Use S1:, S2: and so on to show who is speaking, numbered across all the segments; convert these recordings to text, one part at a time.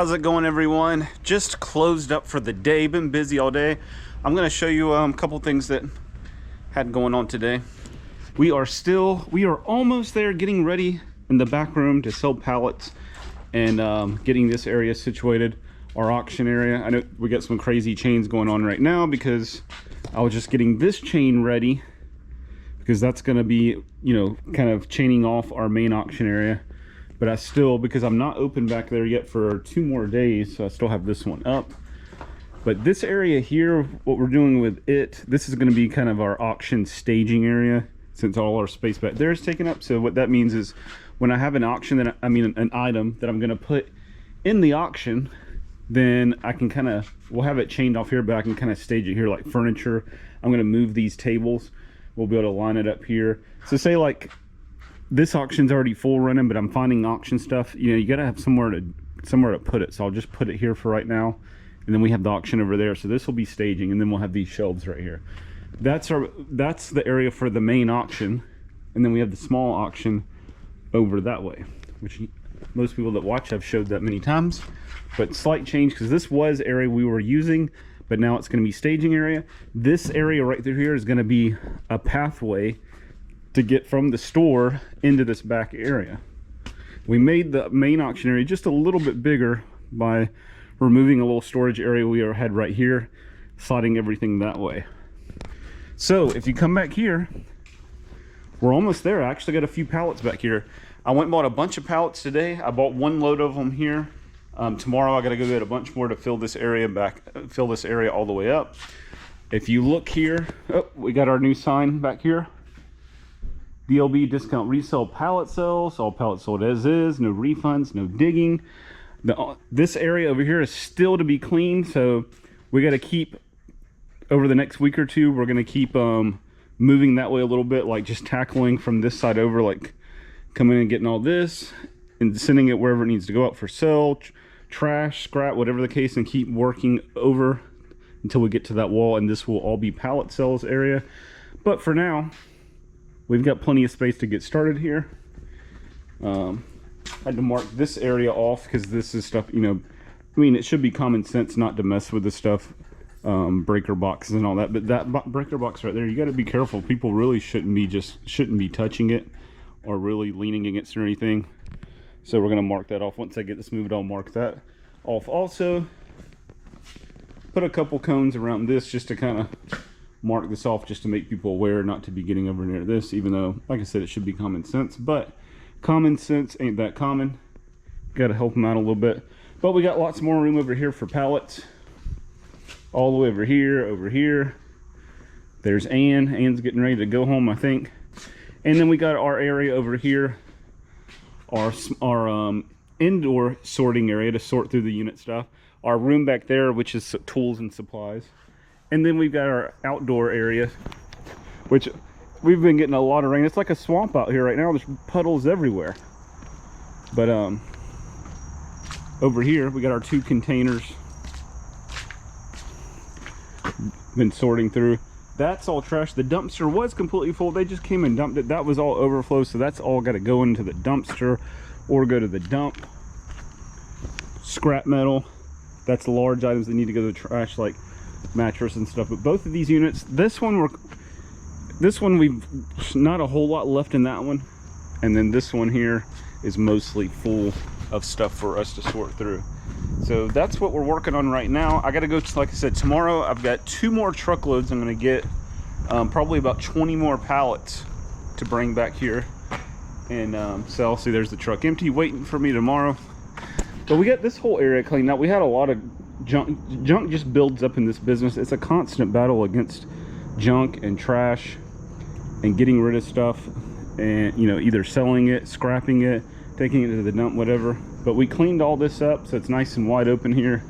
S1: How's it going, everyone? Just closed up for the day. Been busy all day. I'm going to show you a couple things that had going on today. We are almost there, getting ready in the back room to sell pallets and getting this area situated, our auction area. I know we got some crazy chains going on right now because I was just getting this chain ready because that's going to be, you know, kind of chaining off our main auction area. But I still, because I'm not open back there yet for 2 more days, so I still have this one up. But this area here, what we're doing with it, this is going to be kind of our auction staging area, since all our space back there is taken up. So what that means is when I have an auction, that an item that I'm going to put in the auction, then I can kind of, we'll have it chained off here, but I can kind of stage it here like furniture. I'm going to move these tables. We'll be able to line it up here. So say like this auction's already full running, but I'm finding auction stuff. You know, you got to have somewhere to put it. So I'll just put it here for right now. And then we have the auction over there. So this will be staging, and then we'll have these shelves right here. That's the area for the main auction. And then we have the small auction over that way, which most people that watch have showed that many times. But slight change, because this was area we were using, but now it's going to be staging area. This area right through here is going to be a pathway to get from the store into this back area. We made the main auction area just a little bit bigger by removing a little storage area we had right here, sliding everything that way. So if you come back here, we're almost there. I actually got a few pallets back here. I went and bought a bunch of pallets today. I bought 1 load of them here. Tomorrow I gotta go get a bunch more to fill this area all the way up. If you look here, oh, we got our new sign back here. DLB discount resale pallet sales, all pallets sold as is, no refunds, no digging. This area over here is still to be cleaned, so we got to keep, over the next week or two, we're going to keep moving that way a little bit, like just tackling from this side over, like coming in and getting all this and sending it wherever it needs to go out for sale, trash, scrap, whatever the case, and keep working over until we get to that wall, and this will all be pallet sales area. But for now, we've got plenty of space to get started here. I had to mark this area off because this is stuff, you know, I mean, it should be common sense not to mess with this stuff, breaker boxes and all that. But that breaker box right there, you got to be careful. People really shouldn't be touching it or really leaning against it or anything. So we're going to mark that off. Once I get this moved, I'll mark that off. Also, put a couple cones around this just to kind of mark this off, just to make people aware not to be getting over near this, even though, like I said, it should be common sense. But common sense ain't that common. Got to help them out a little bit. But we got lots more room over here for pallets. All the way over here. There's Ann. Ann's getting ready to go home, I think. And then we got our area over here, our indoor sorting area to sort through the unit stuff. Our room back there, which is tools and supplies. And then we've got our outdoor area, which we've been getting a lot of rain. It's like a swamp out here right now. There's puddles everywhere. But over here, we got our 2 containers. Been sorting through. That's all trash. The dumpster was completely full. They just came and dumped it. That was all overflow, so that's all got to go into the dumpster or go to the dump. Scrap metal. That's large items that need to go to the trash, like mattress and stuff. But both of these units, this one we've not a whole lot left in that one, and then this one here is mostly full of stuff for us to sort through. So that's what we're working on right now. I gotta go, like I said, tomorrow I've got 2 more truckloads. I'm gonna get probably about 20 more pallets to bring back here and sell. See, there's the truck empty waiting for me tomorrow. But we got this whole area cleaned out. We had a lot of junk just builds up in this business. It's a constant battle against junk and trash and getting rid of stuff, and, you know, either selling it, scrapping it, taking it to the dump, whatever. But we cleaned all this up, so it's nice and wide open here.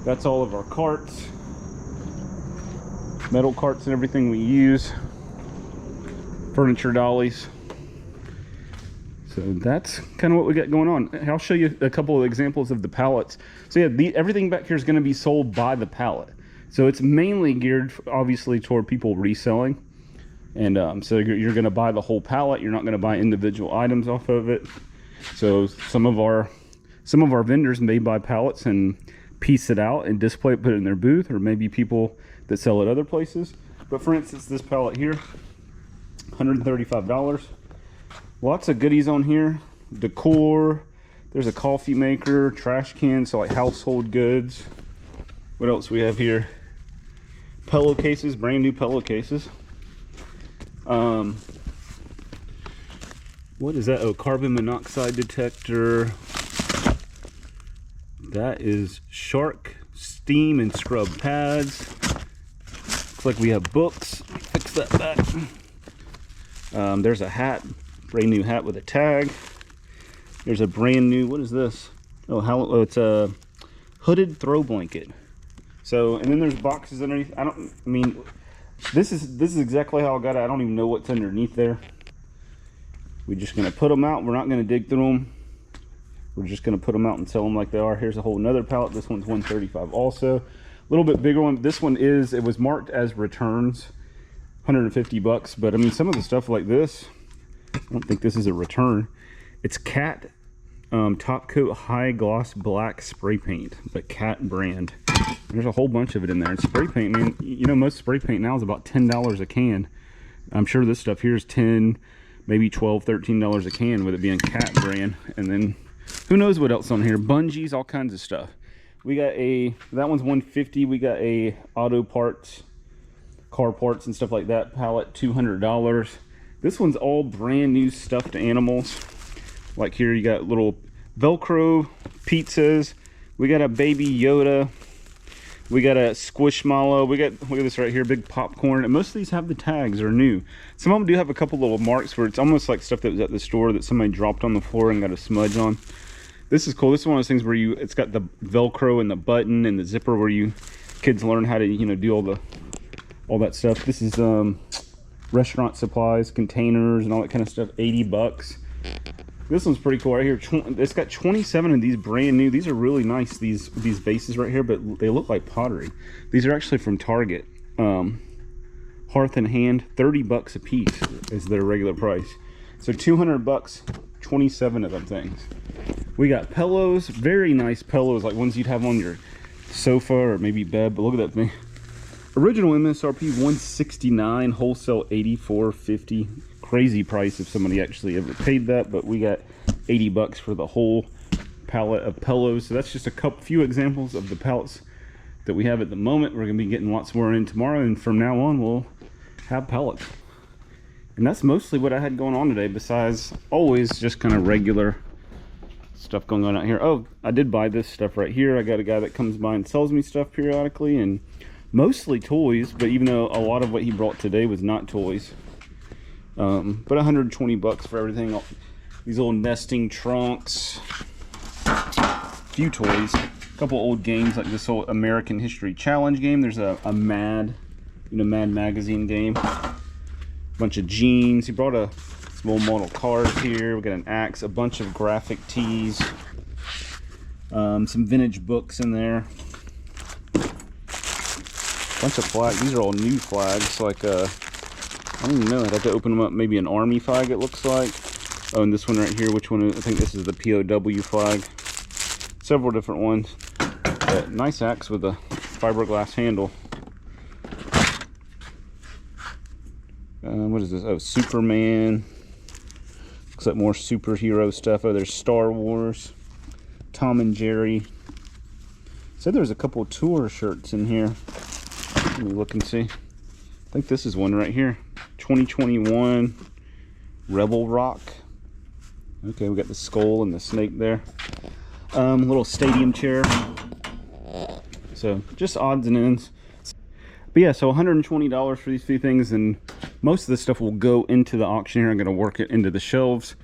S1: That's all of our carts, metal carts and everything we use, furniture dollies. So that's kind of what we got going on. I'll show you a couple of examples of the pallets. So yeah, everything back here is going to be sold by the pallet. So it's mainly geared, obviously, toward people reselling. And so you're going to buy the whole pallet. You're not going to buy individual items off of it. So some of some of our vendors may buy pallets and piece it out and display it, put it in their booth, or maybe people that sell at other places. But for instance, this pallet here, $135. Lots of goodies on here. Decor. There's a coffee maker, trash can, so like household goods. What else we have here? Pillowcases, brand new pillowcases. What is that? Oh, carbon monoxide detector. That is shark steam and scrub pads. Looks like we have books. Fix that back. There's a hat, brand new hat with a tag. There's a brand new, what is this? Oh, it's a hooded throw blanket. So, and then there's boxes underneath. I mean, this is exactly how I got it. I don't even know what's underneath there. We're just gonna put them out. We're not gonna dig through them. We're just gonna put them out and sell them like they are. Here's a whole another pallet. This one's $135 also. A little bit bigger one. This one it was marked as returns, $150. But I mean, some of the stuff like this, I don't think this is a return. It's Cat top coat high gloss black spray paint, but Cat brand. There's a whole bunch of it in there. And spray paint, I mean, you know, most spray paint now is about $10 a can. I'm sure this stuff here is $10, maybe $12, $13 a can, with it being Cat brand. And then who knows what else on here? Bungees, all kinds of stuff. We got that one's $150. We got a auto parts, car parts and stuff like that pallet, $200. This one's all brand new stuffed animals. Like here you got little Velcro pizzas. We got a baby Yoda. We got a Squishmallow. We got, look at this right here, big popcorn. And most of these have the tags, are new. Some of them do have a couple little marks where it's almost like stuff that was at the store that somebody dropped on the floor and got a smudge on. This is cool. This is one of those things where it's got the Velcro and the button and the zipper where kids learn how to, you know, do all that stuff. This is restaurant supplies, containers and all that kind of stuff, $80. This one's pretty cool right here. It's got 27 of these brand new. These are really nice, these vases right here, but they look like pottery. These are actually from Target. Hearth and Hand, $30 a piece is their regular price. So $200, 27 of them things. We got pillows, very nice pillows, like ones you'd have on your sofa or maybe bed, but look at that thing. Original MSRP $169, wholesale $84.50. Crazy price if somebody actually ever paid that, but we got $80 for the whole pallet of pillows. So that's just a few examples of the pallets that we have at the moment. We're gonna be getting lots more in tomorrow, and from now on we'll have pallets. And that's mostly what I had going on today, besides always just kind of regular stuff going on out here. Oh, I did buy this stuff right here. I got a guy that comes by and sells me stuff periodically, and mostly toys, but even though a lot of what he brought today was not toys. But $120 for everything. These little nesting trunks, a few toys, a couple old games like this old American History Challenge game. There's a Mad, Mad Magazine game. Bunch of jeans. He brought a small model cars here. We got an axe, a bunch of graphic tees, some vintage books in there. Bunch of flags. These are all new flags, like I don't even know. I'd have to open them up. Maybe an army flag, it looks like. Oh, and this one right here, which one? I think this is the POW flag. Several different ones. Nice axe with a fiberglass handle. What is this? Oh, Superman. Looks like more superhero stuff. Oh, there's Star Wars. Tom and Jerry. Said there's a couple of tour shirts in here. Let me look and see. I think this is one right here. 2021 Rebel Rock. Okay, we got the skull and the snake there. Little stadium chair. So just odds and ends. But yeah, so $120 for these few things, and most of this stuff will go into the auction here. I'm going to work it into the shelves.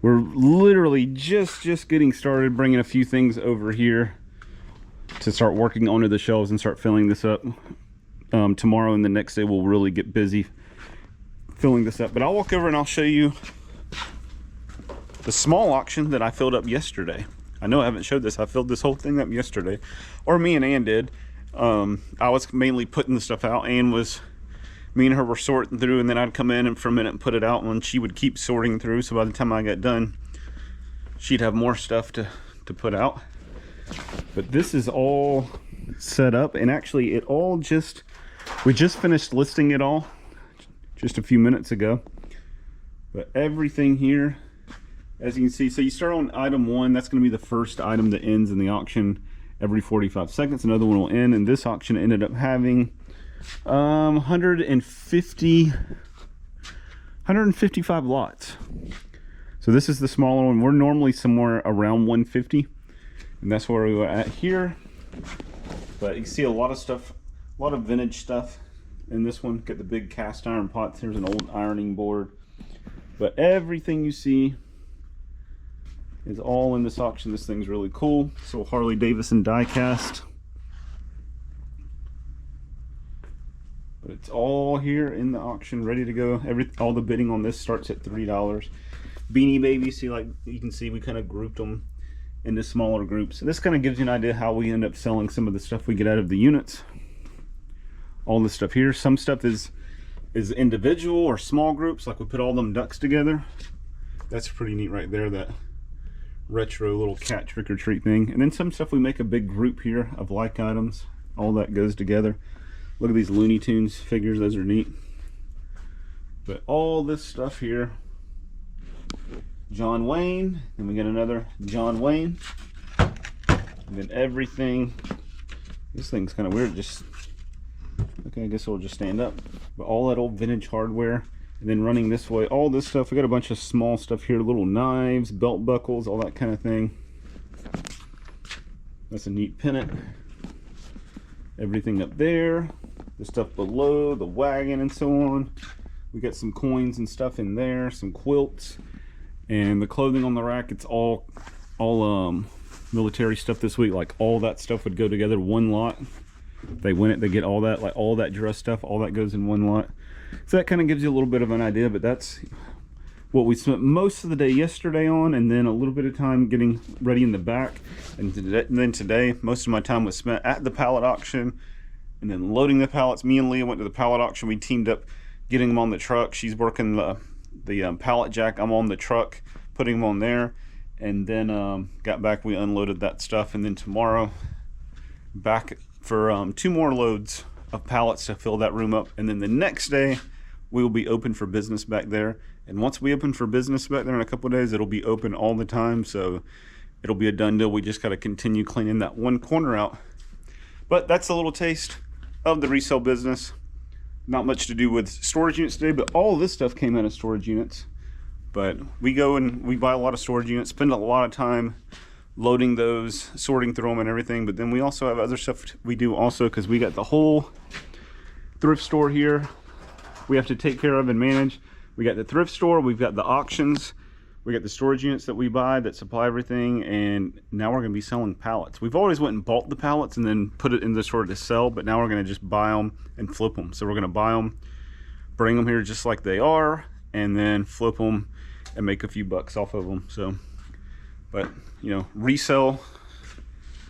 S1: We're literally just getting started, bringing a few things over here to start working onto the shelves and start filling this up. Tomorrow and the next day we'll really get busy filling this up. But I'll walk over and I'll show you the small auction that I filled up yesterday. I know I haven't showed this. I filled this whole thing up yesterday, or me and Ann did. I was mainly putting the stuff out. Me and her were sorting through, and then I'd come in and for a minute and put it out, and she would keep sorting through. So by the time I got done, she'd have more stuff to to put out. But this is all set up, and actually we just finished listing it all just a few minutes ago. But everything here, as you can see, so you start on item 1. That's going to be the first item that ends in the auction every 45 seconds. Another one will end, and this auction ended up having 155 lots. So this is the smaller one. We're normally somewhere around 150, and that's where we were at here. But you see a lot of stuff, a lot of vintage stuff in this one. Got the big cast iron pots. Here's an old ironing board. But everything you see is all in this auction. This thing's really cool. So Harley Davidson die cast. But it's all here in the auction, ready to go. All the bidding on this starts at $3. Beanie Babies, see, like you can see, we kind of grouped them into smaller groups. And this kind of gives you an idea how we end up selling some of the stuff we get out of the units. All this stuff here, some stuff is individual or small groups, like we put all them ducks together. That's pretty neat right there, that retro little cat trick or treat thing. And then some stuff we make a big group here of like items. All that goes together. Look at these Looney Tunes figures, those are neat. But all this stuff here, John Wayne, and we got another John Wayne, and then everything. This thing's kind of weird, just okay, I guess it'll just stand up. But all that old vintage hardware, and then running this way, all this stuff. We got a bunch of small stuff here, little knives, belt buckles, all that kind of thing. That's a neat pennant. Everything up there, the stuff below, the wagon and so on. We got some coins and stuff in there, some quilts, and the clothing on the rack. It's all military stuff this week. Like all that stuff would go together one lot. They win it, they get all that, like all that dress stuff, all that goes in one lot. So that kind of gives you a little bit of an idea. But that's what we spent most of the day yesterday on, and then a little bit of time getting ready in the back. And then today, most of my time was spent at the pallet auction and then loading the pallets. Me and Leah went to the pallet auction. We teamed up getting them on the truck. She's working the pallet jack. I'm on the truck putting them on there. And then got back, we unloaded that stuff. And then tomorrow, back for 2 more loads of pallets to fill that room up. And then the next day, we will be open for business back there. And once we open for business back there in a couple of days, it'll be open all the time. So it'll be a done deal. We just got to continue cleaning that one corner out. But that's a little taste of the resale business. Not much to do with storage units today, but all of this stuff came out of storage units. But we go and we buy a lot of storage units, spend a lot of time loading those, sorting through them and everything. But then we also have other stuff we do also, because we got the whole thrift store here we have to take care of and manage. We got the thrift store, we've got the auctions, we got the storage units that we buy that supply everything, and now we're going to be selling pallets. We've always went and bought the pallets and then put it in the store to sell, but now we're going to just buy them and flip them. So we're going to buy them, bring them here just like they are, and then flip them and make a few bucks off of them. So, but you know, resale,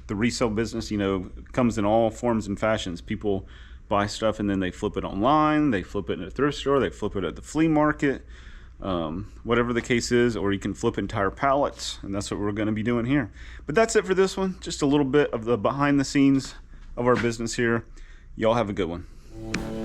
S1: the resale business, you know, comes in all forms and fashions. People buy stuff and then they flip it online, they flip it in a thrift store, they flip it at the flea market, whatever the case is, or you can flip entire pallets, and that's what we're going to be doing here. But that's it for this one. Just a little bit of the behind the scenes of our business here. Y'all have a good one.